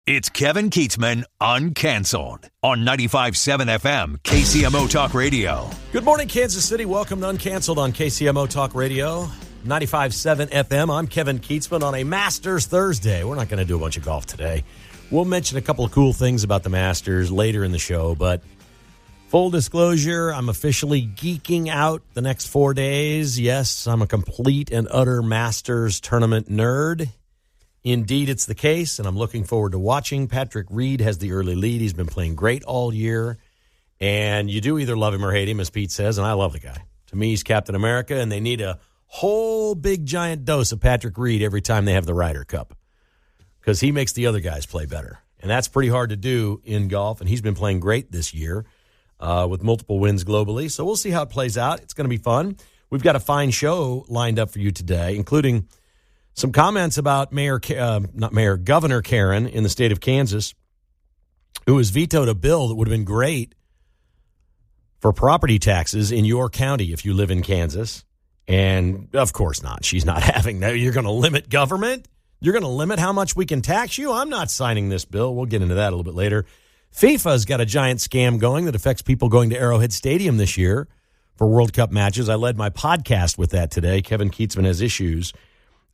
It's Kevin Keatsman Uncanceled on 95.7 FM KCMO Talk Radio. Good morning, Kansas City. Welcome to Uncanceled on KCMO Talk Radio, 95.7 FM. I'm Kevin Keatsman on a Masters Thursday. We're not going to do a bunch of golf today. We'll mention a couple of cool things about the Masters later in the show, but full disclosure, I'm officially geeking out the next 4 days. Yes, I'm a complete and utter Masters tournament nerd. Indeed, it's the case, and I'm looking forward to watching. Patrick Reed has the early lead. He's been playing great all year, and you do either love him or hate him, as Pete says, and I love the guy. To me, he's Captain America, and they need a whole big giant dose of Patrick Reed every time they have the Ryder Cup because he makes the other guys play better, and that's pretty hard to do in golf, and he's been playing great this year with multiple wins globally, so we'll see how it plays out. It's going to be fun. We've got a fine show lined up for you today, including some comments about Governor Karen in the state of Kansas, who has vetoed a bill that would have been great for property taxes in your county if you live in Kansas. And of course not. She's not having that. You're going to limit government? You're going to limit how much we can tax you? I'm not signing this bill. We'll get into that a little bit later. FIFA's got a giant scam going that affects people going to Arrowhead Stadium this year for World Cup matches. I led my podcast with that today. Kevin Keatsman Has Issues.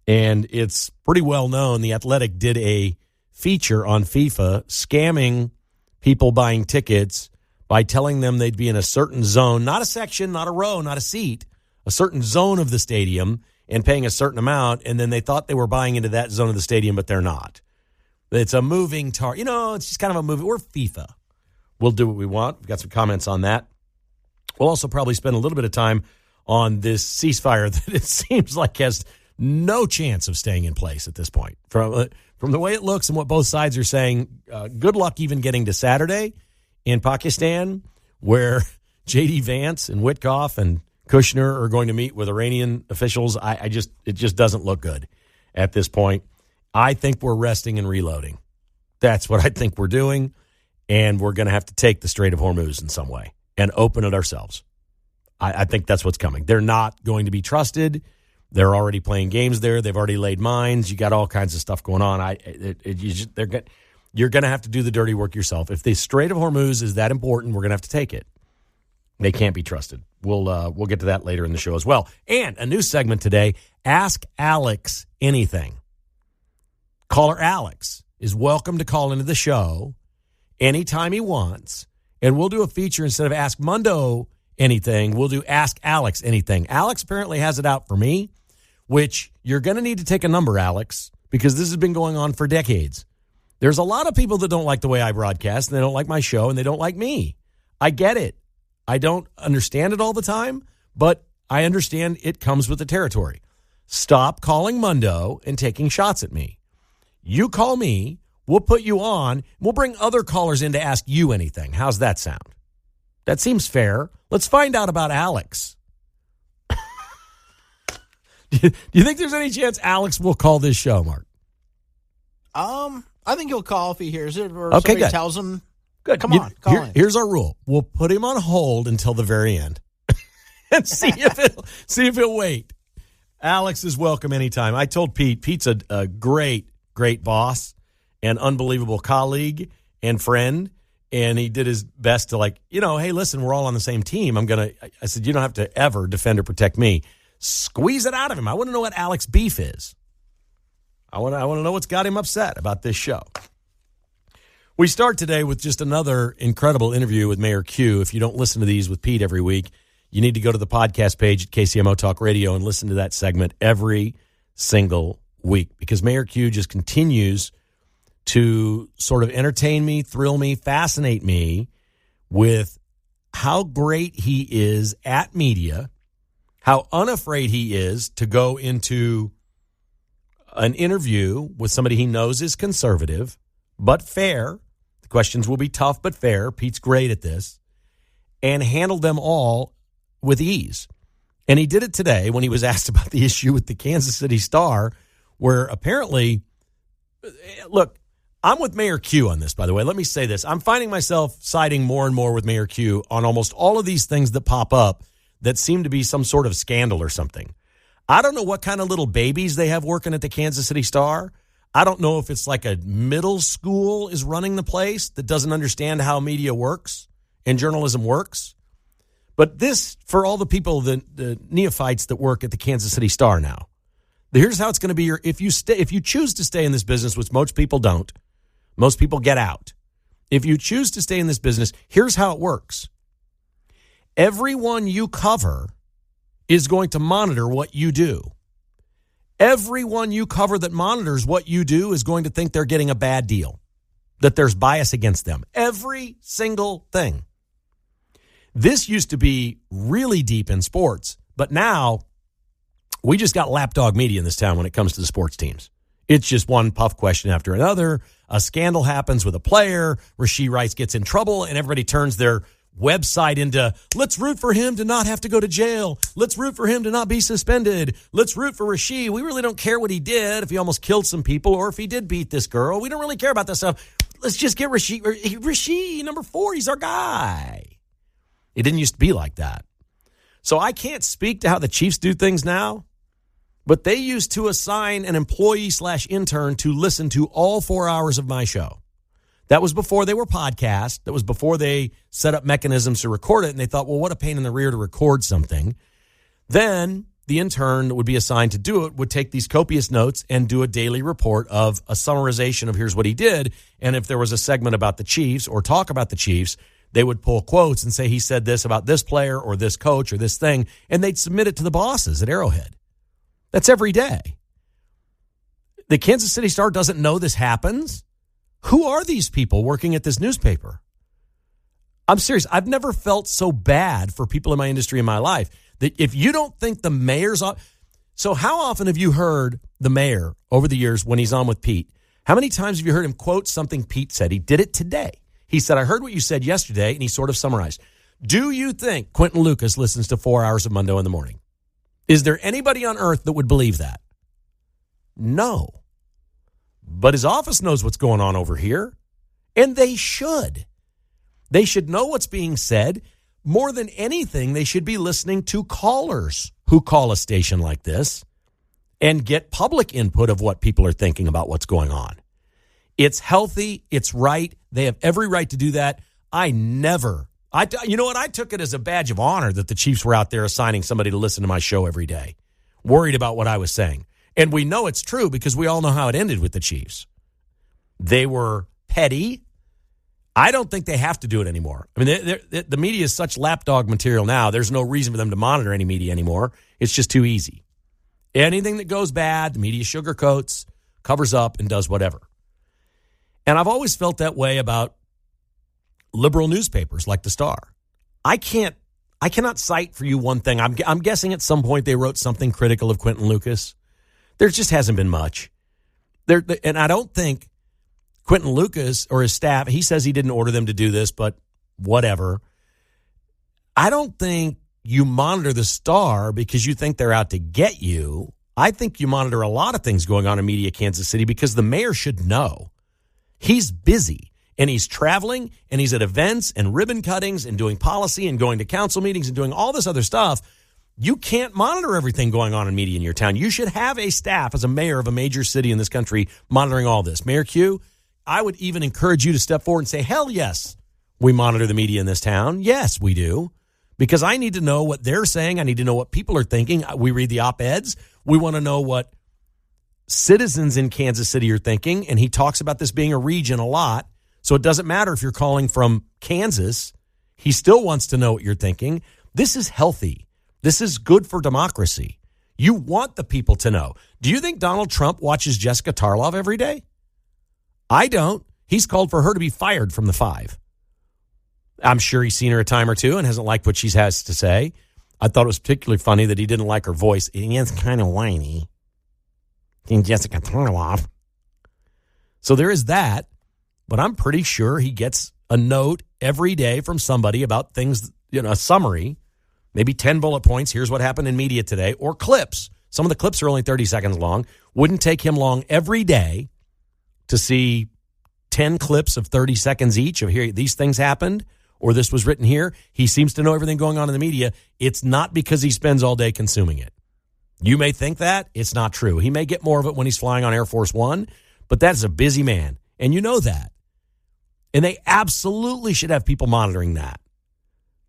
And it's pretty well known. The Athletic did a feature on FIFA scamming people buying tickets by telling them they'd be in a certain zone, not a section, not a row, not a seat, a certain zone of the stadium and paying a certain amount. And then they thought they were buying into that zone of the stadium, but they're not. It's a moving target. You know, it's just kind of a movie. We're FIFA. We'll do what we want. We've got some comments on that. We'll also probably spend a little bit of time on this ceasefire that it seems like has no chance of staying in place at this point. From the way it looks and what both sides are saying, good luck even getting to Saturday in Pakistan, where J.D. Vance and Witkoff and Kushner are going to meet with Iranian officials. It just doesn't look good at this point. I think we're resting and reloading. That's what I think we're doing, and we're going to have to take the Strait of Hormuz in some way and open it ourselves. I think that's what's coming. They're not going to be trusted. They're already playing games there. They've already laid mines. You got all kinds of stuff going on. You're going to have to do the dirty work yourself. If the Strait of Hormuz is that important, we're going to have to take it. They can't be trusted. We'll get to that later in the show as well. And a new segment today, Ask Alex Anything. Caller Alex is welcome to call into the show anytime he wants, and we'll do a feature instead of Ask Mundo Anything. We'll do Ask Alex Anything. Alex apparently has it out for me, which you're going to need to take a number, Alex, because this has been going on for decades. There's a lot of people that don't like the way I broadcast, and they don't like my show, and they don't like me. I get it. I don't understand it all the time, but I understand it comes with the territory. Stop calling Mundo and taking shots at me. You call me, we'll put you on, we'll bring other callers in to ask you anything. How's that sound? That seems fair. Let's find out about Alex. Do you think there's any chance Alex will call this show, Mark? I think he'll call if he hears it or okay, somebody tells him. Good. Come on, call in. Here's our rule. We'll put him on hold until the very end and see if he'll wait. Alex is welcome anytime. I told Pete's a great boss and unbelievable colleague and friend. And he did his best to hey, listen, we're all on the same team. I said, you don't have to ever defend or protect me. Squeeze it out of him. I want to know what Alex's beef is. I want to know what's got him upset about this show. We start today with just another incredible interview with Mayor Q. If you don't listen to these with Pete every week, you need to go to the podcast page at KCMO Talk Radio and listen to that segment every single week because Mayor Q just continues to sort of entertain me, thrill me, fascinate me with how great he is at media, how unafraid he is to go into an interview with somebody he knows is conservative, but fair. The questions will be tough, but fair. Pete's great at this. And handle them all with ease. And he did it today when he was asked about the issue with the Kansas City Star, where apparently, look, I'm with Mayor Q on this, by the way. Let me say this. I'm finding myself siding more and more with Mayor Q on almost all of these things that pop up that seem to be some sort of scandal or something. I don't know what kind of little babies they have working at the Kansas City Star. I don't know if it's like a middle school is running the place that doesn't understand how media works and journalism works. But this, for all the people, the neophytes that work at the Kansas City Star now, here's how it's going to be. If you choose to stay in this business, which most people don't, most people get out. If you choose to stay in this business, here's how it works. Everyone you cover is going to monitor what you do. Everyone you cover that monitors what you do is going to think they're getting a bad deal, that there's bias against them. Every single thing. This used to be really deep in sports, but now we just got lapdog media in this town when it comes to the sports teams. It's just one puff question after another. A scandal happens with a player. Rashee Rice gets in trouble, and everybody turns their website into, let's root for him to not have to go to jail. Let's root for him to not be suspended. Let's root for Rashee. We really don't care what he did, if he almost killed some people or if he did beat this girl. We don't really care about that stuff. Let's just get Rashee. Rashee, number 4, he's our guy. It didn't used to be like that. So I can't speak to how the Chiefs do things now, but they used to assign an employee/intern to listen to all 4 hours of my show. That was before they were podcasts. That was before they set up mechanisms to record it. And they thought, well, what a pain in the rear to record something. Then the intern that would be assigned to do it would take these copious notes and do a daily report of a summarization of here's what he did. And if there was a segment about the Chiefs or talk about the Chiefs, they would pull quotes and say he said this about this player or this coach or this thing. And they'd submit it to the bosses at Arrowhead. That's every day. The Kansas City Star doesn't know this happens. Who are these people working at this newspaper? I'm serious. I've never felt so bad for people in my industry in my life that if you don't think the mayor's on. So how often have you heard the mayor over the years when he's on with Pete? How many times have you heard him quote something Pete said? He did it today. He said, I heard what you said yesterday, and he sort of summarized. Do you think Quentin Lucas listens to 4 hours of Mundo in the morning? Is there anybody on earth that would believe that? No. But his office knows what's going on over here, and they should. They should know what's being said. More than anything, they should be listening to callers who call a station like this and get public input of what people are thinking about what's going on. It's healthy. It's right. They have every right to do that. You know what? I took it as a badge of honor that the Chiefs were out there assigning somebody to listen to my show every day, worried about what I was saying. And we know it's true because we all know how it ended with the Chiefs. They were petty. I don't think they have to do it anymore. I mean, the media is such lapdog material now. There's no reason for them to monitor any media anymore. It's just too easy. Anything that goes bad, the media sugarcoats, covers up, and does whatever. And I've always felt that way about liberal newspapers like the Star. I cannot cite for you one thing. I'm guessing at some point they wrote something critical of Quentin Lucas. There just hasn't been much. And I don't think Quentin Lucas or his staff, he says he didn't order them to do this, but whatever. I don't think you monitor the Star because you think they're out to get you. I think you monitor a lot of things going on in media Kansas City because the mayor should know. He's busy and he's traveling and he's at events and ribbon cuttings and doing policy and going to council meetings and doing all this other stuff. You can't monitor everything going on in media in your town. You should have a staff as a mayor of a major city in this country monitoring all this. Mayor Q, I would even encourage you to step forward and say, hell yes, we monitor the media in this town. Yes, we do. Because I need to know what they're saying. I need to know what people are thinking. We read the op-eds. We want to know what citizens in Kansas City are thinking. And he talks about this being a region a lot. So it doesn't matter if you're calling from Kansas. He still wants to know what you're thinking. This is healthy. This is good for democracy. You want the people to know. Do you think Donald Trump watches Jessica Tarlov every day? I don't. He's called for her to be fired from the 5. I'm sure he's seen her a time or two and hasn't liked what she has to say. I thought it was particularly funny that he didn't like her voice. It is kind of whiny. Jessica Tarlov. So there is that, but I'm pretty sure he gets a note every day from somebody about things, a summary. Maybe 10 bullet points. Here's what happened in media today. Or clips. Some of the clips are only 30 seconds long. Wouldn't take him long every day to see 10 clips of 30 seconds each of here, these things happened, or this was written here. He seems to know everything going on in the media. It's not because he spends all day consuming it. You may think that. It's not true. He may get more of it when he's flying on Air Force One, But that's a busy man, and you know that. And they absolutely should have people monitoring that.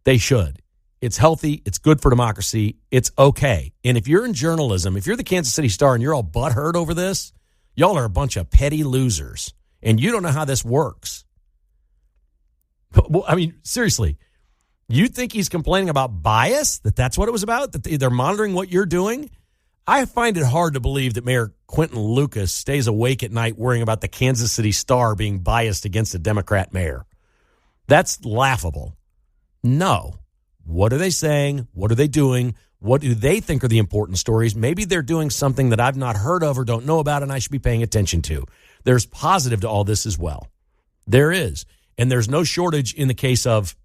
They should. It's healthy. It's good for democracy. It's okay. And if you're in journalism, if you're the Kansas City Star and you're all butthurt over this, y'all are a bunch of petty losers, and you don't know how this works. I mean, seriously, you think he's complaining about bias, that's what it was about, that they're monitoring what you're doing? I find it hard to believe that Mayor Quentin Lucas stays awake at night worrying about the Kansas City Star being biased against a Democrat mayor. That's laughable. No. What are they saying? What are they doing? What do they think are the important stories? Maybe they're doing something that I've not heard of or don't know about and I should be paying attention to. There's positive to all this as well. There is. And there's no shortage in the case of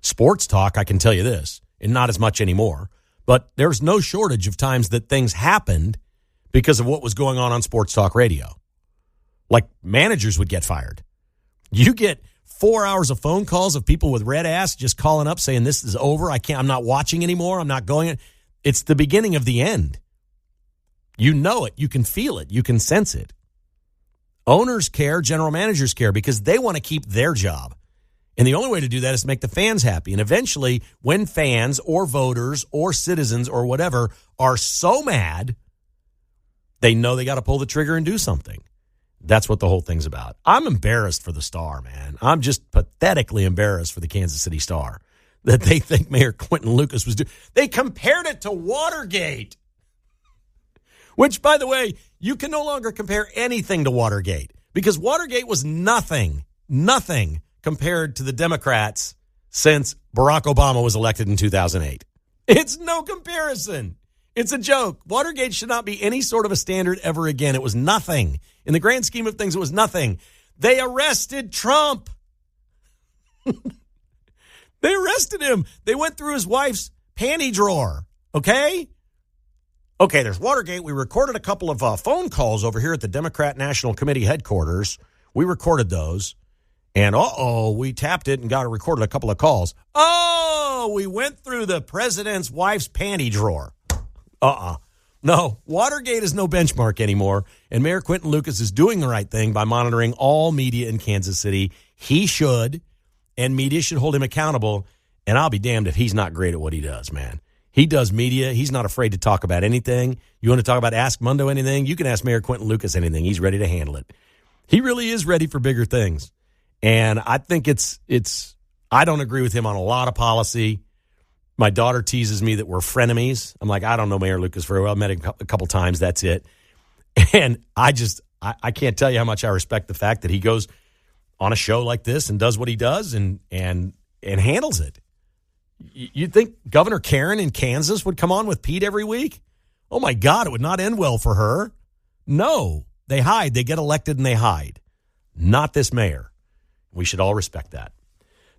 sports talk, I can tell you this, and not as much anymore. But there's no shortage of times that things happened because of what was going on sports talk radio. Like managers would get fired. You get 4 hours of phone calls of people with red ass just calling up saying this is over. I'm not watching anymore. I'm not going. It's the beginning of the end. You know it. You can feel it. You can sense it. Owners care. General managers care because they want to keep their job. And the only way to do that is to make the fans happy. And eventually, when fans or voters or citizens or whatever are so mad, they know they got to pull the trigger and do something. That's what the whole thing's about. I'm embarrassed for the Star, man. I'm just pathetically embarrassed for the Kansas City Star that they think Mayor Quentin Lucas was doing. They compared it to Watergate, which, by the way, you can no longer compare anything to Watergate because Watergate was nothing compared to the Democrats since Barack Obama was elected in 2008. It's no comparison. It's a joke. Watergate should not be any sort of a standard ever again. It was nothing. In the grand scheme of things, it was nothing. They arrested Trump. They arrested him. They went through his wife's panty drawer. Okay, there's Watergate. We recorded a couple of phone calls over here at the Democrat National Committee headquarters. We recorded those. And, we tapped it and recorded a couple of calls. We went through the president's wife's panty drawer. No, Watergate is no benchmark anymore. And Mayor Quentin Lucas is doing the right thing by monitoring all media in Kansas City. He should, and media should hold him accountable. And I'll be damned if he's not great at what he does, man. He does media. He's not afraid to talk about anything. You want to talk about Ask Mundo anything? You can ask Mayor Quentin Lucas anything. He's ready to handle it. He really is ready for bigger things. And I think I don't agree with him on a lot of policy. My daughter teases me that we're frenemies. I'm like, I don't know Mayor Lucas very well. I met him a couple times. That's it. And I can't tell you how much I respect the fact that he goes on a show like this and does what he does and handles it. You'd think Governor Karen in Kansas would come on with Pete every week? Oh, my God, it would not end well for her. No, they hide. They get elected and they hide. Not this mayor. We should all respect that.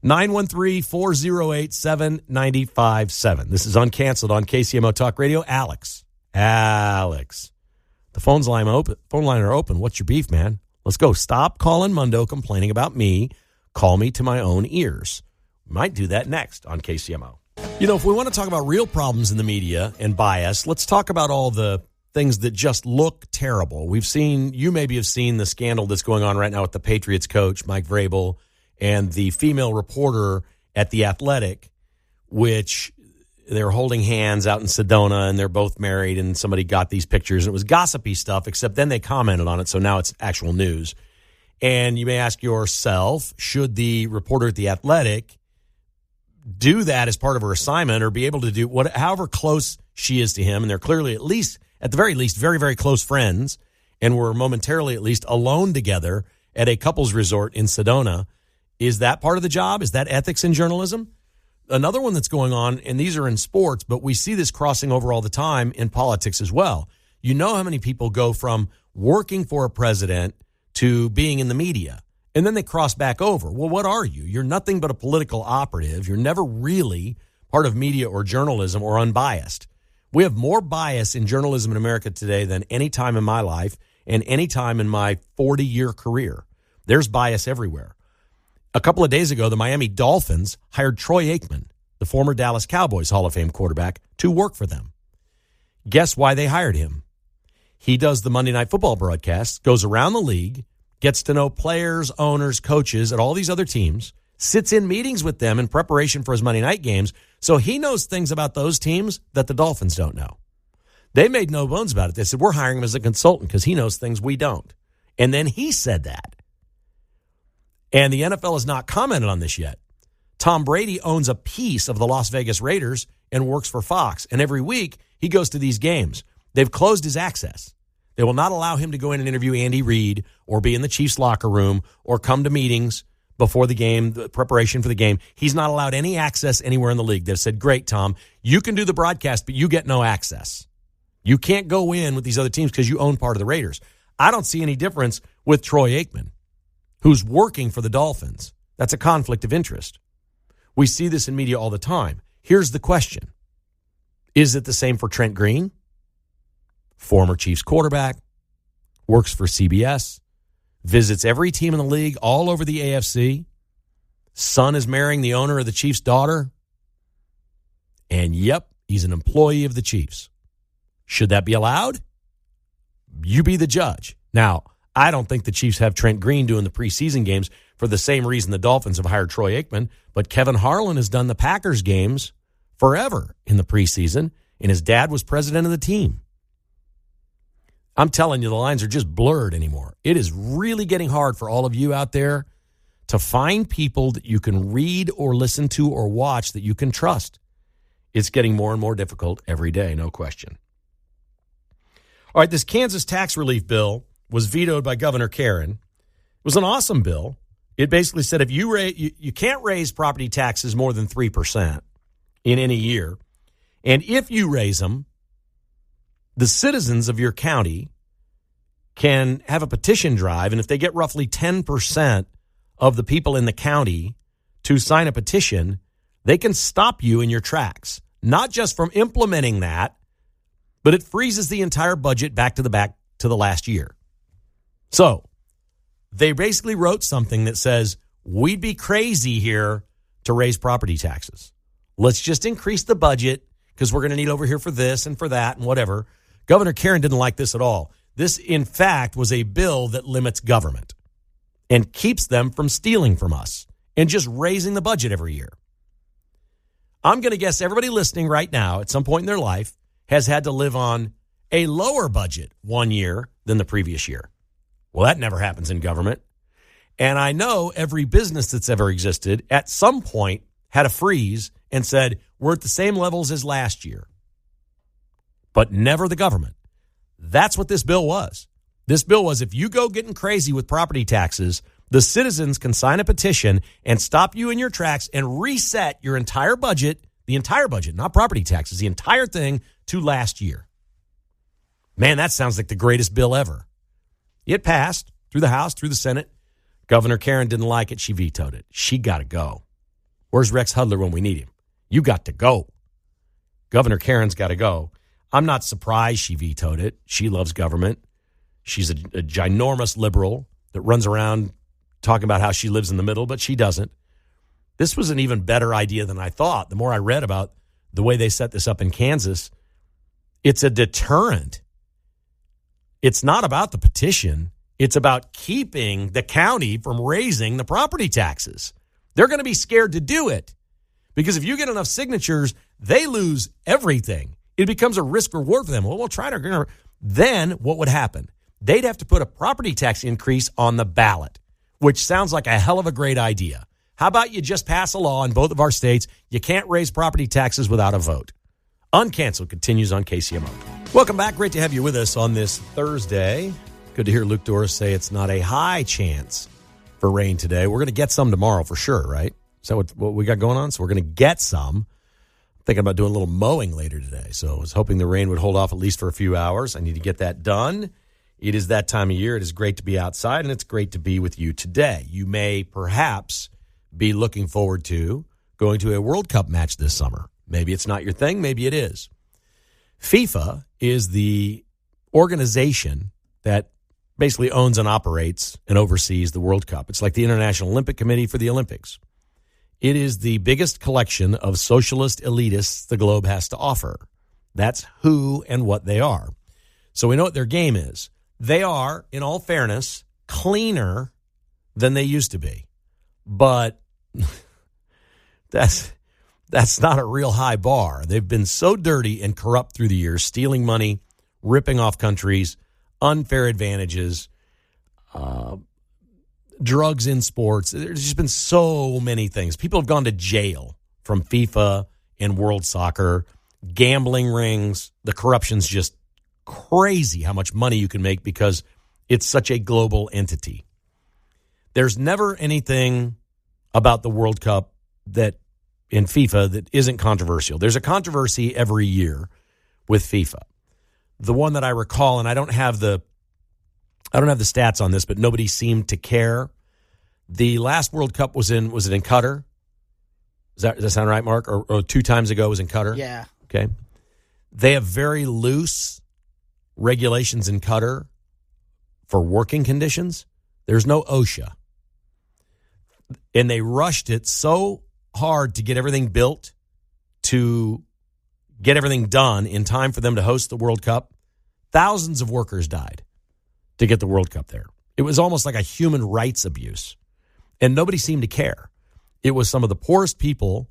913-408-7957. This is Uncanceled on KCMO Talk Radio. Alex. The phone line are open. What's your beef, man? Let's go. Stop calling Mundo complaining about me. Call me to my own ears. We might do that next on KCMO. You know, if we want to talk about real problems in the media and bias, let's talk about all the things that just look terrible. You maybe have seen the scandal that's going on right now with the Patriots coach, Mike Vrabel, and the female reporter at The Athletic, which they're holding hands out in Sedona, and they're both married, and somebody got these pictures. And it was gossipy stuff, except then they commented on it, so now it's actual news. And you may ask yourself, should the reporter at The Athletic do that as part of her assignment or be able to do however close she is to him? And they're clearly at the very least, very, very close friends, and were momentarily at least alone together at a couples resort in Sedona. Is that part of the job? Is that ethics in journalism? Another one that's going on, and these are in sports, but we see this crossing over all the time in politics as well. You know how many people go from working for a president to being in the media, and then they cross back over. Well, what are you? You're nothing but a political operative. You're never really part of media or journalism or unbiased. We have more bias in journalism in America today than any time in my life and any time in my 40-year career. There's bias everywhere. A couple of days ago, the Miami Dolphins hired Troy Aikman, the former Dallas Cowboys Hall of Fame quarterback, to work for them. Guess why they hired him? He does the Monday Night Football broadcast, goes around the league, gets to know players, owners, coaches at all these other teams, sits in meetings with them in preparation for his Monday night games, so he knows things about those teams that the Dolphins don't know. They made no bones about it. They said, we're hiring him as a consultant because he knows things we don't. And then he said that. And the NFL has not commented on this yet. Tom Brady owns a piece of the Las Vegas Raiders and works for Fox. And every week he goes to these games. They've closed his access. They will not allow him to go in and interview Andy Reid or be in the Chiefs locker room or come to meetings before the game, the preparation for the game. He's not allowed any access anywhere in the league. They've said, great, Tom, you can do the broadcast, but you get no access. You can't go in with these other teams because you own part of the Raiders. I don't see any difference with Troy Aikman, who's working for the Dolphins. That's a conflict of interest. We see this in media all the time. Here's the question. Is it the same for Trent Green? Former Chiefs quarterback, works for CBS, visits every team in the league all over the AFC. Son is marrying the owner of the Chiefs' daughter. And yep, he's an employee of the Chiefs. Should that be allowed? You be the judge. Now, I don't think the Chiefs have Trent Green doing the preseason games for the same reason the Dolphins have hired Troy Aikman, but Kevin Harlan has done the Packers games forever in the preseason, and his dad was president of the team. I'm telling you, the lines are just blurred anymore. It is really getting hard for all of you out there to find people that you can read or listen to or watch that you can trust. It's getting more and more difficult every day, no question. All right, this Kansas tax relief bill was vetoed by Governor Karen. It was an awesome bill. It basically said if you can't raise property taxes more than 3% in any year, and if you raise them, the citizens of your county can have a petition drive, and if they get roughly 10% of the people in the county to sign a petition, they can stop you in your tracks, not just from implementing that, but it freezes the entire budget back to the last year. So they basically wrote something that says, we'd be crazy here to raise property taxes. Let's just increase the budget because we're going to need over here for this and for that and whatever. Governor Karen didn't like this at all. This, in fact, was a bill that limits government and keeps them from stealing from us and just raising the budget every year. I'm going to guess everybody listening right now at some point in their life has had to live on a lower budget one year than the previous year. Well, that never happens in government. And I know every business that's ever existed at some point had a freeze and said, we're at the same levels as last year. But never the government. That's what this bill was. This bill was if you go getting crazy with property taxes, the citizens can sign a petition and stop you in your tracks and reset your entire budget, the entire budget, not property taxes, the entire thing to last year. Man, that sounds like the greatest bill ever. It passed through the House, through the Senate. Governor Karen didn't like it. She vetoed it. She got to go. Where's Rex Hudler when we need him? You got to go. Governor Karen's got to go. I'm not surprised she vetoed it. She loves government. She's a ginormous liberal that runs around talking about how she lives in the middle, but she doesn't. This was an even better idea than I thought. The more I read about the way they set this up in Kansas, it's a deterrent. It's not about the petition. It's about keeping the county from raising the property taxes. They're going to be scared to do it because if you get enough signatures, they lose everything. It becomes a risk reward for them. Well, we'll try to. Then what would happen? They'd have to put a property tax increase on the ballot, which sounds like a hell of a great idea. How about you just pass a law in both of our states? You can't raise property taxes without a vote. Uncanceled continues on KCMO. Welcome back. Great to have you with us on this Thursday. Good to hear Luke Doris say it's not a high chance for rain today. We're going to get some tomorrow for sure, right? Is that what we got going on? So we're going to get some. Thinking about doing a little mowing later today. So I was hoping the rain would hold off at least for a few hours. I need to get that done. It is that time of year. It is great to be outside, and it's great to be with you today. You may perhaps be looking forward to going to a World Cup match this summer. Maybe it's not your thing. Maybe it is. FIFA is the organization that basically owns and operates and oversees the World Cup. It's like the International Olympic Committee for the Olympics. It is the biggest collection of socialist elitists the globe has to offer. That's who and what they are. So we know what their game is. They are, in all fairness, cleaner than they used to be. But that's not a real high bar. They've been so dirty and corrupt through the years, stealing money, ripping off countries, unfair advantages, drugs in sports. There's just been so many things. People have gone to jail from FIFA and World Soccer, gambling rings. The corruption's just crazy how much money you can make because it's such a global entity. There's never anything about the World Cup that in FIFA that isn't controversial. There's a controversy every year with FIFA. The one that I recall, and I don't have the stats on this, but nobody seemed to care. The last World Cup was it in Qatar? Does that sound right, Mark? Or 2 times ago was in Qatar? Yeah. Okay. They have very loose regulations in Qatar for working conditions. There's no OSHA. And they rushed it so hard to get everything built, to get everything done in time for them to host the World Cup. Thousands of workers died to get the World Cup there. It was almost like a human rights abuse. And nobody seemed to care. It was some of the poorest people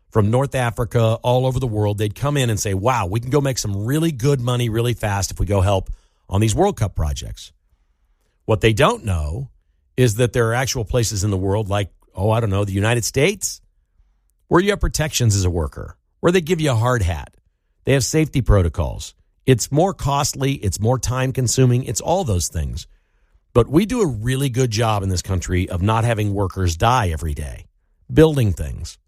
from North Africa, all over the world. They'd come in and say, wow, we can go make some really good money really fast if we go help on these World Cup projects. What they don't know is that there are actual places in the world like, the United States, where you have protections as a worker, where they give you a hard hat. They have safety protocols. It's more costly. It's more time-consuming. It's all those things. But we do a really good job in this country of not having workers die every day, building things.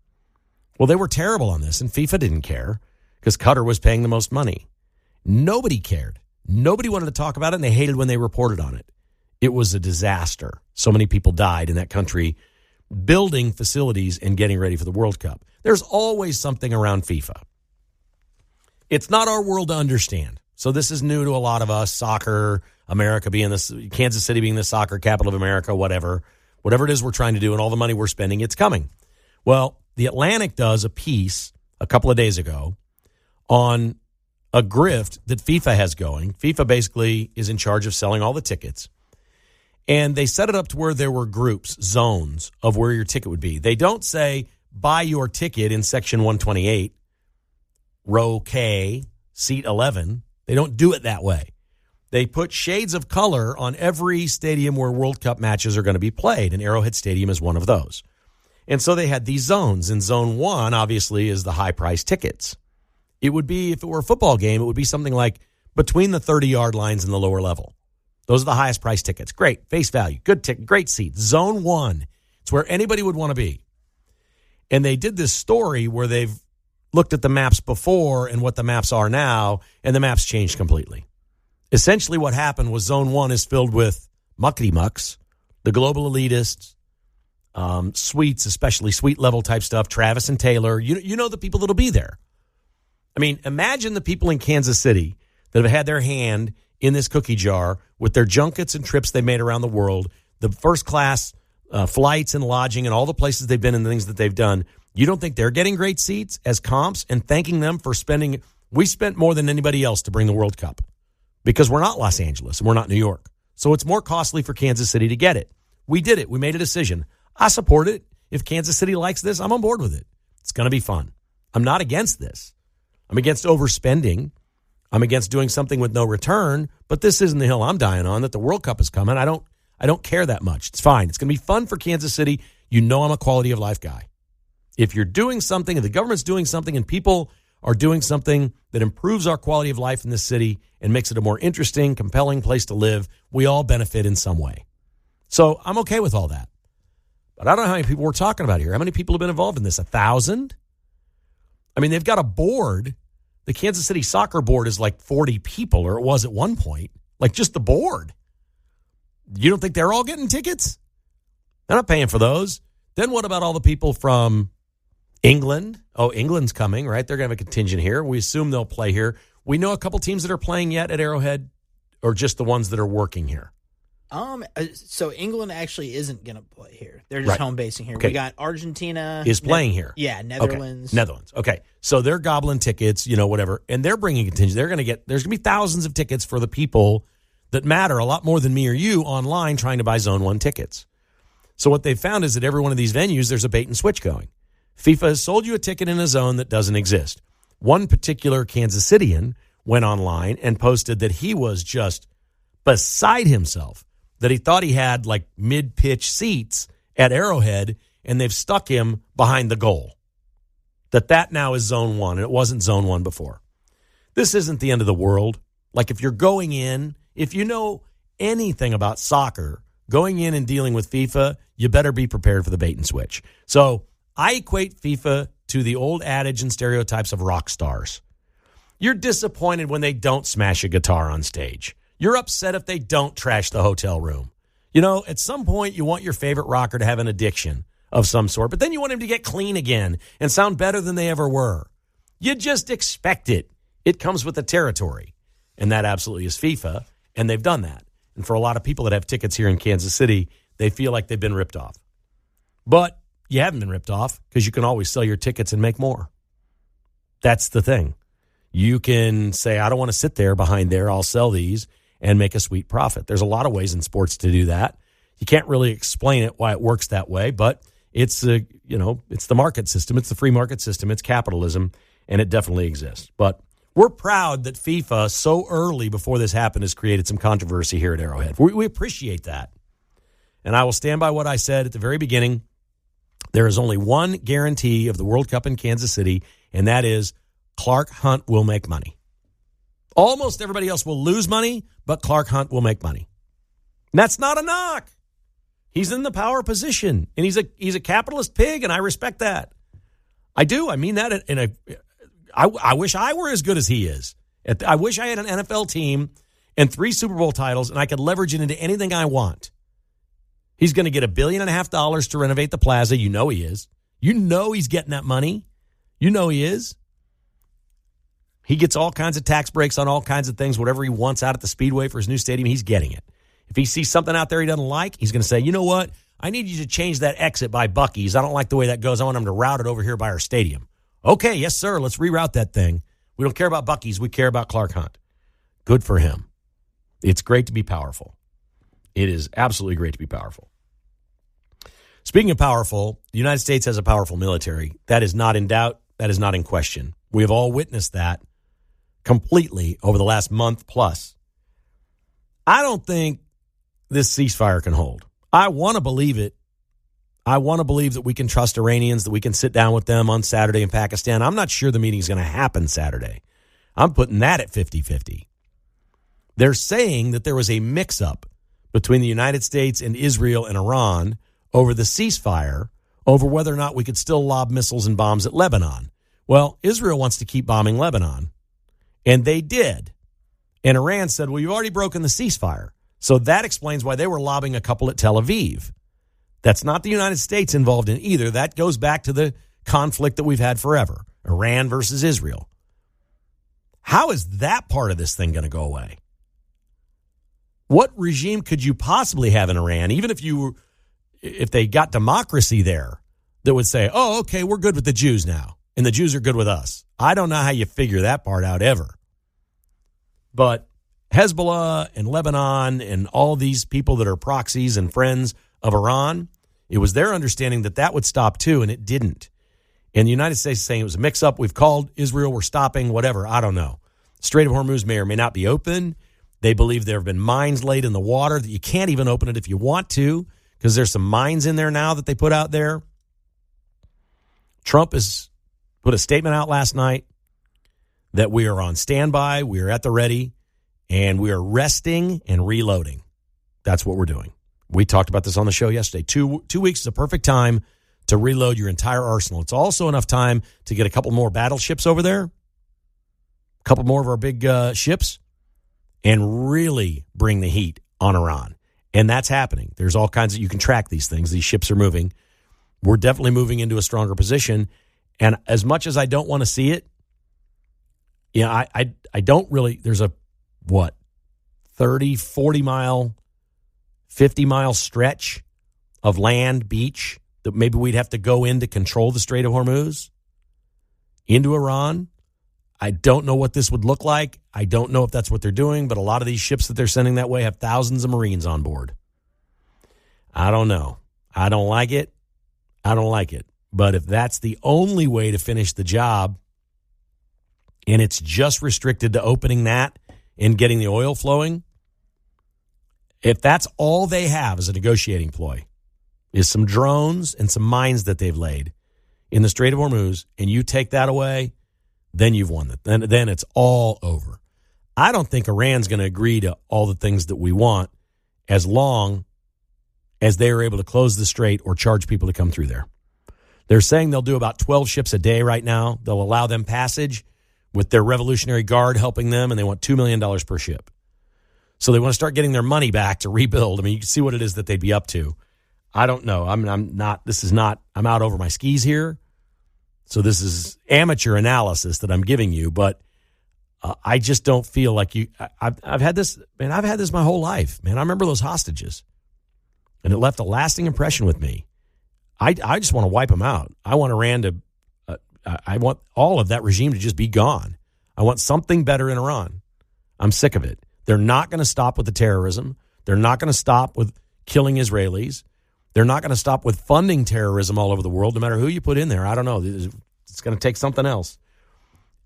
Well, they were terrible on this, and FIFA didn't care because Qatar was paying the most money. Nobody cared. Nobody wanted to talk about it, and they hated when they reported on it. It was a disaster. So many people died in that country building facilities and getting ready for the World Cup. There's always something around FIFA. It's not our world to understand. So this is new to a lot of us. Soccer, America being this, Kansas City being the soccer capital of America, whatever it is we're trying to do and all the money we're spending, it's coming. Well, The Atlantic does a piece a couple of days ago on a grift that FIFA has going. FIFA basically is in charge of selling all the tickets. And they set it up to where there were groups, zones of where your ticket would be. They don't say, buy your ticket in section 128, row K, seat 11. They don't do it that way. They put shades of color on every stadium where World Cup matches are going to be played, and Arrowhead Stadium is one of those. And so they had these zones, and zone 1, obviously, is the high-priced tickets. It would be, if it were a football game, it would be something like between the 30-yard lines and the lower level. Those are the highest-priced tickets. Great, face value, good ticket, great seats. Zone 1, it's where anybody would want to be. And they did this story where they've looked at the maps before and what the maps are now, and the maps changed completely. Essentially what happened was Zone 1 is filled with muckety-mucks, the global elitists, suites, especially suite-level type stuff, Travis and Taylor. You know the people that'll be there. I mean, imagine the people in Kansas City that have had their hand in this cookie jar with their junkets and trips they made around the world, the first-class flights and lodging and all the places they've been and the things that they've done. You don't think they're getting great seats as comps and thanking them for spending? We spent more than anybody else to bring the World Cup because we're not Los Angeles and we're not New York. So it's more costly for Kansas City to get it. We did it. We made a decision. I support it. If Kansas City likes this, I'm on board with it. It's going to be fun. I'm not against this. I'm against overspending. I'm against doing something with no return, but this isn't the hill I'm dying on, that the World Cup is coming. I don't care that much. It's fine. It's going to be fun for Kansas City. You know I'm a quality of life guy. If you're doing something, if the government's doing something and people are doing something that improves our quality of life in this city and makes it a more interesting, compelling place to live, we all benefit in some way. So I'm okay with all that. But I don't know how many people we're talking about here. How many people have been involved in this? 1,000? I mean, they've got a board. The Kansas City Soccer Board is like 40 people, or it was at one point. Like just the board. You don't think they're all getting tickets? They're not paying for those. Then what about all the people from England? Oh, England's coming, right? They're going to have a contingent here. We assume they'll play here. We know a couple teams that are playing yet at Arrowhead, or just the ones that are working here. So England actually isn't going to play here. They're just home basing here. Okay. We got Argentina is playing here. Yeah, Netherlands. Okay. Netherlands. Okay. So they're gobbling tickets, whatever, and they're bringing contingent. There's going to be thousands of tickets for the people that matter a lot more than me or you online trying to buy Zone 1 tickets. So what they've found is that every one of these venues, there's a bait and switch going. FIFA has sold you a ticket in a zone that doesn't exist. One particular Kansas Cityan went online and posted that he was just beside himself, that he thought he had like mid-pitch seats at Arrowhead, and they've stuck him behind the goal. That now is Zone 1, and it wasn't Zone 1 before. This isn't the end of the world. Like if you're going in, if you know anything about soccer, going in and dealing with FIFA, you better be prepared for the bait and switch. So I equate FIFA to the old adage and stereotypes of rock stars. You're disappointed when they don't smash a guitar on stage. You're upset if they don't trash the hotel room. At some point, you want your favorite rocker to have an addiction of some sort, but then you want him to get clean again and sound better than they ever were. You just expect it. It comes with the territory, and that absolutely is FIFA, and they've done that. And for a lot of people that have tickets here in Kansas City, they feel like they've been ripped off. But you haven't been ripped off because you can always sell your tickets and make more. That's the thing. You can say, I don't want to sit there behind there. I'll sell these and make a sweet profit. There's a lot of ways in sports to do that. You can't really explain it why it works that way, but it's it's the market system. It's the free market system. It's capitalism, and it definitely exists. But we're proud that FIFA so early before this happened has created some controversy here at Arrowhead. We appreciate that. And I will stand by what I said at the very beginning. There is only one guarantee of the World Cup in Kansas City, and that is Clark Hunt will make money. Almost everybody else will lose money, but Clark Hunt will make money. And that's not a knock. He's in the power position, and he's a capitalist pig, and I respect that. I do. I mean that I wish I were as good as he is. I wish I had an NFL team and 3 Super Bowl titles, and I could leverage it into anything I want. He's going to get $1.5 billion to renovate the plaza. You know he is. You know he's getting that money. You know he is. He gets all kinds of tax breaks on all kinds of things. Whatever he wants out at the Speedway for his new stadium, he's getting it. If he sees something out there he doesn't like, he's going to say, you know what? I need you to change that exit by Buc-ee's. I don't like the way that goes. I want him to route it over here by our stadium. Okay, yes, sir. Let's reroute that thing. We don't care about Buc-ee's. We care about Clark Hunt. Good for him. It's great to be powerful. It is absolutely great to be powerful. Speaking of powerful, the United States has a powerful military. That is not in doubt. That is not in question. We have all witnessed that completely over the last month plus. I don't think this ceasefire can hold. I want to believe it. I want to believe that we can trust Iranians, that we can sit down with them on Saturday in Pakistan. I'm not sure the meeting's going to happen Saturday. I'm putting that at 50-50. They're saying that there was a mix-up between the United States and Israel and Iran over the ceasefire, over whether or not we could still lob missiles and bombs at Lebanon. Well, Israel wants to keep bombing Lebanon, and they did. And Iran said, well, you've already broken the ceasefire. So that explains why they were lobbing a couple at Tel Aviv. That's not the United States involved in either. That goes back to the conflict that we've had forever, Iran versus Israel. How is that part of this thing going to go away? What regime could you possibly have in Iran, even if they got democracy there, that would say, oh, okay, we're good with the Jews now, and the Jews are good with us? I don't know how you figure that part out ever. But Hezbollah and Lebanon and all these people that are proxies and friends of Iran, it was their understanding that that would stop too, and it didn't. And the United States is saying it was a mix-up. We've called Israel. We're stopping, whatever. I don't know. Strait of Hormuz may or may not be open. They believe there have been mines laid in the water that you can't even open it if you want to, because there's some mines in there now that they put out there. Trump has put a statement out last night that we are on standby, we are at the ready, and we are resting and reloading. That's what we're doing. We talked about this on the show yesterday. 2 weeks is a perfect time to reload your entire arsenal. It's also enough time to get a couple more battleships over there, a couple more of our big ships, and really bring the heat on Iran. And that's happening. There's all kinds of, you can track these things. These ships are moving. We're definitely moving into a stronger position. And as much as I don't want to see it, I don't really, there's a, 30, 40 mile 50-mile stretch of land, beach, that maybe we'd have to go in to control the Strait of Hormuz into Iran. I don't know what this would look like. I don't know if that's what they're doing, but a lot of these ships that they're sending that way have thousands of Marines on board. I don't know. I don't like it. I don't like it. But if that's the only way to finish the job, and it's just restricted to opening that and getting the oil flowing, if that's all they have as a negotiating ploy, is some drones and some mines that they've laid in the Strait of Hormuz, and you take that away, then you've won it. Then it's all over. I don't think Iran's going to agree to all the things that we want as long as they are able to close the strait or charge people to come through there. They're saying they'll do about 12 ships a day right now. They'll allow them passage with their Revolutionary Guard helping them, and they want $2 million per ship. So they want to start getting their money back to rebuild. I mean, you can see what it is that they'd be up to. I don't know. I'm out over my skis here. So this is amateur analysis that I'm giving you, but I just don't feel like you. I've had this, man. I've had this my whole life, man. I remember those hostages, and it left a lasting impression with me. I just want to wipe them out. I want Iran to. I want all of that regime to just be gone. I want something better in Iran. I'm sick of it. They're not going to stop with the terrorism. They're not going to stop with killing Israelis. They're not going to stop with funding terrorism all over the world, no matter who you put in there. I don't know. It's going to take something else.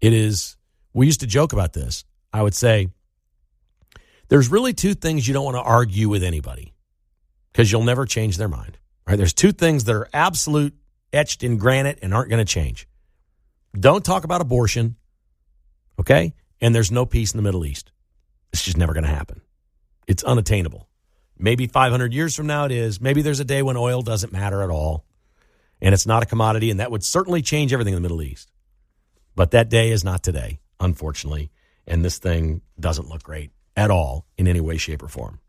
It is. We used to joke about this. I would say there's really two things you don't want to argue with anybody because you'll never change their mind. Right? There's two things that are absolute etched in granite and aren't going to change. Don't talk about abortion, okay? And there's no peace in the Middle East. It's just never going to happen. It's unattainable. Maybe 500 years from now it is. Maybe there's a day when oil doesn't matter at all, and it's not a commodity, and that would certainly change everything in the Middle East. But that day is not today, unfortunately, and this thing doesn't look great at all in any way, shape, or form.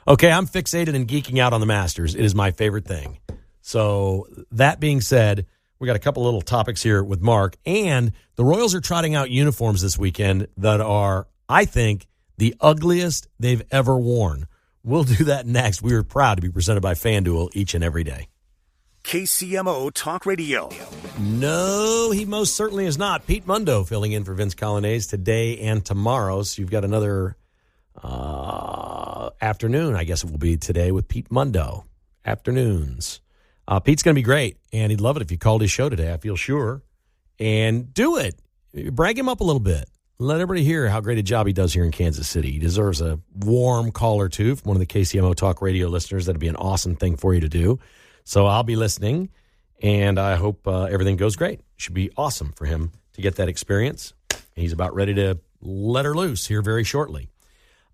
Okay, I'm fixated and geeking out on the Masters. It is my favorite thing. So that being said, we got a couple little topics here with Mark, and the Royals are trotting out uniforms this weekend that are, I think, the ugliest they've ever worn. We'll do that next. We are proud to be presented by FanDuel each and every day. KCMO Talk Radio. No, he most certainly is not. Pete Mundo filling in for Vince Colonnese today and tomorrow. So you've got another afternoon, I guess it will be today with Pete Mundo. Afternoons. Pete's going to be great, and he'd love it if you called his show today, I feel sure. And do it. Brag him up a little bit. Let everybody hear how great a job he does here in Kansas City. He deserves a warm call or two from one of the KCMO Talk Radio listeners. That'd be an awesome thing for you to do. So I'll be listening, and I hope everything goes great. Should be awesome for him to get that experience. He's about ready to let her loose here very shortly.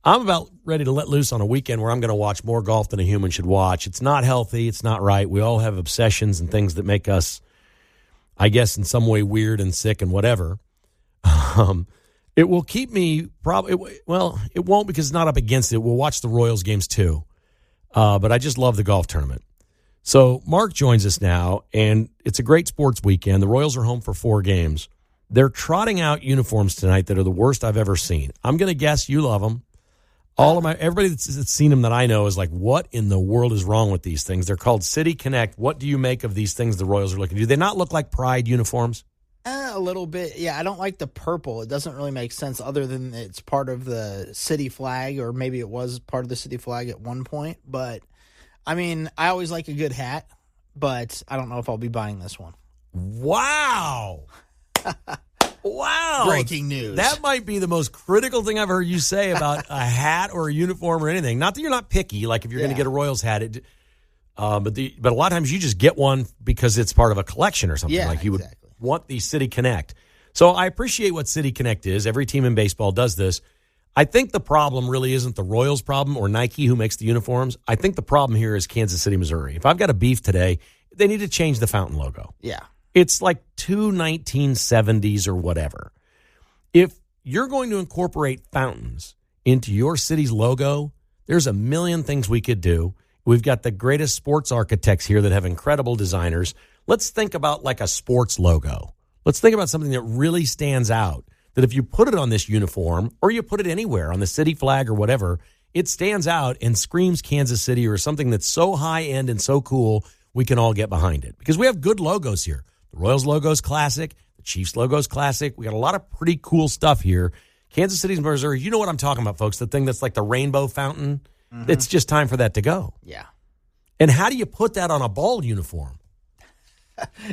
I'm about ready to let loose on a weekend where I'm going to watch more golf than a human should watch. It's not healthy. It's not right. We all have obsessions and things that make us, I guess, in some way weird and sick and whatever. It will keep me probably, well, it won't because it's not up against it. We'll watch the Royals games too. But I just love the golf tournament. So Mark joins us now, and it's a great sports weekend. The Royals are home for 4 games. They're trotting out uniforms tonight that are the worst I've ever seen. I'm going to guess you love them. Everybody that's seen them that I know is like, what in the world is wrong with these things? They're called City Connect. What do you make of these things the Royals are looking to do? They not look like Pride uniforms? A little bit. Yeah, I don't like the purple. It doesn't really make sense other than it's part of the city flag, or maybe it was part of the city flag at one point. But, I mean, I always like a good hat, but I don't know if I'll be buying this one. Wow. Wow. Breaking news. That might be the most critical thing I've heard you say about a hat or a uniform or anything. Not that you're not picky, like if you're going to get a Royals hat, but a lot of times you just get one because it's part of a collection or something. Like you would want the City Connect. So I appreciate what City Connect is. Every team in baseball does this. I think the problem really isn't the Royals' problem or Nike who makes the uniforms. I think the problem here is Kansas City, Missouri. If I've got a beef today, they need to change the fountain logo. Yeah. It's like 1970s or whatever. If you're going to incorporate fountains into your city's logo, there's a million things we could do. We've got the greatest sports architects here that have incredible designers. Let's think about like a sports logo. Let's think about something that really stands out, that if you put it on this uniform or you put it anywhere on the city flag or whatever, it stands out and screams Kansas City or something that's so high-end and so cool we can all get behind it. Because we have good logos here. The Royals logo's classic. The Chiefs logo's classic. We got a lot of pretty cool stuff here. Kansas City's Missouri, you know what I'm talking about, folks. The thing that's like the rainbow fountain. Mm-hmm. It's just time for that to go. Yeah. And how do you put that on a ball uniform?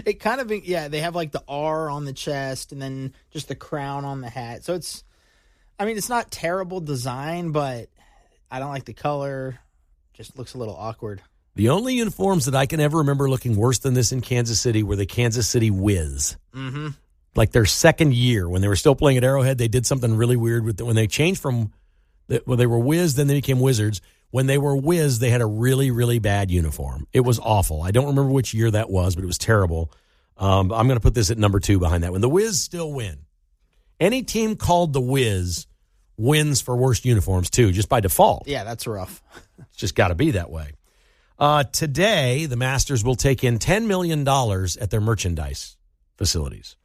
It kind of, they have like the R on the chest and then just the crown on the hat. So it's not terrible design, but I don't like the color. Just looks a little awkward. The only uniforms that I can ever remember looking worse than this in Kansas City were the Kansas City Wiz. Mm-hmm. Like their second year, when they were still playing at Arrowhead, they did something really weird with it. When they changed from, when they were Wiz, then they became Wizards. When they were Wiz, they had a really, really bad uniform. It was awful. I don't remember which year that was, but it was terrible. I'm going to put this at number 2 behind that one. The Wiz still win. Any team called the Wiz wins for worst uniforms, too, just by default. Yeah, that's rough. It's just got to be that way. Today, the Masters will take in $10 million at their merchandise facilities.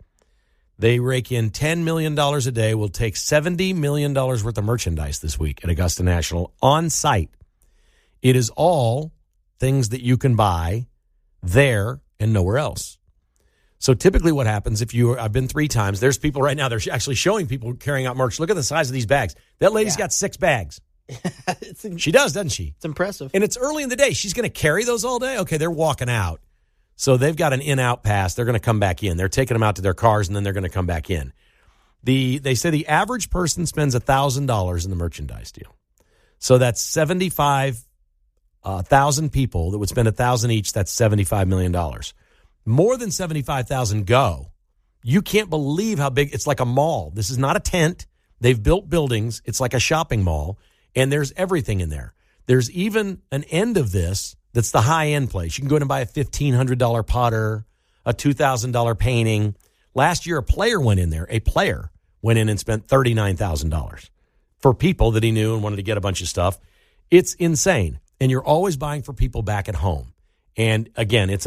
They rake in $10 million a day. We'll take $70 million worth of merchandise this week at Augusta National on site. It is all things that you can buy there and nowhere else. So typically what happens I've been 3 times. There's people right now. They're actually showing people carrying out merch. Look at the size of these bags. That lady's got 6 bags. She does, doesn't she? It's impressive. And it's early in the day. She's going to carry those all day? Okay, they're walking out. So they've got an in-out pass. They're going to come back in. They're taking them out to their cars, and then they're going to come back in. They say the average person spends $1,000 in the merchandise deal. So that's 75,000 people that would spend $1,000 each. That's $75 million. More than 75,000 go. You can't believe how big. It's like a mall. This is not a tent. They've built buildings. It's like a shopping mall, and there's everything in there. There's even an end of this that's the high-end place. You can go in and buy a $1,500 Potter, a $2,000 painting. Last year, a player went in and spent $39,000 for people that he knew and wanted to get a bunch of stuff. It's insane, and you're always buying for people back at home. And again, it's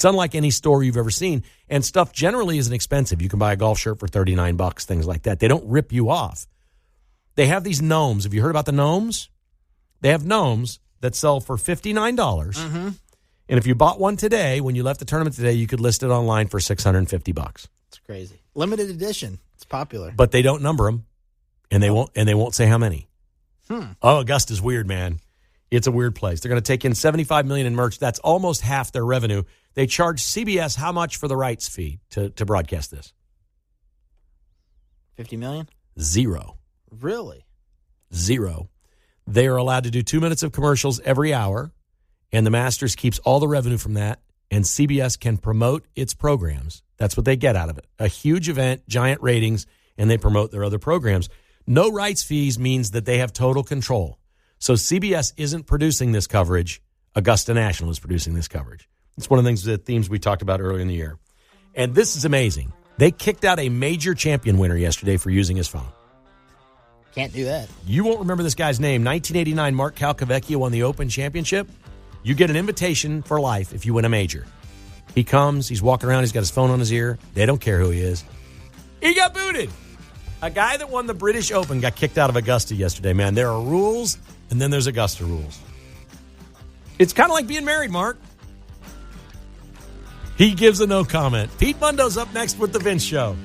unlike any store you've ever seen, and stuff generally isn't expensive. You can buy a golf shirt for $39, things like that. They don't rip you off. They have these gnomes. Have you heard about the gnomes? They have gnomes that sell for $59. Mm-hmm. And if you bought one today, when you left the tournament today, you could list it online for $650. It's crazy. Limited edition. It's popular. But they don't number them, and they won't say how many. Oh, Augusta's weird, man. It's a weird place. They're going to take in $75 million in merch. That's almost half their revenue. They charge CBS how much for the rights fee to broadcast this? $50 million? 0. Really? 0. They are allowed to do 2 minutes of commercials every hour, and the Masters keeps all the revenue from that, and CBS can promote its programs. That's what they get out of it. A huge event, giant ratings, and they promote their other programs. No rights fees means that they have total control. So CBS isn't producing this coverage. Augusta National is producing this coverage. It's one of the themes we talked about earlier in the year. And this is amazing. They kicked out a major champion winner yesterday for using his phone. Can't do that. You won't remember this guy's name. 1989, Mark Calcavecchia won the Open Championship. You get an invitation for life if you win a major. He comes, he's walking around, he's got his phone on his ear. They don't care who he is. He got booted. A guy that won the British Open got kicked out of Augusta yesterday, man. There are rules, and then there's Augusta rules. It's kind of like being married, Mark. He gives a no comment. Pete Mundo's up next with The Vince Show.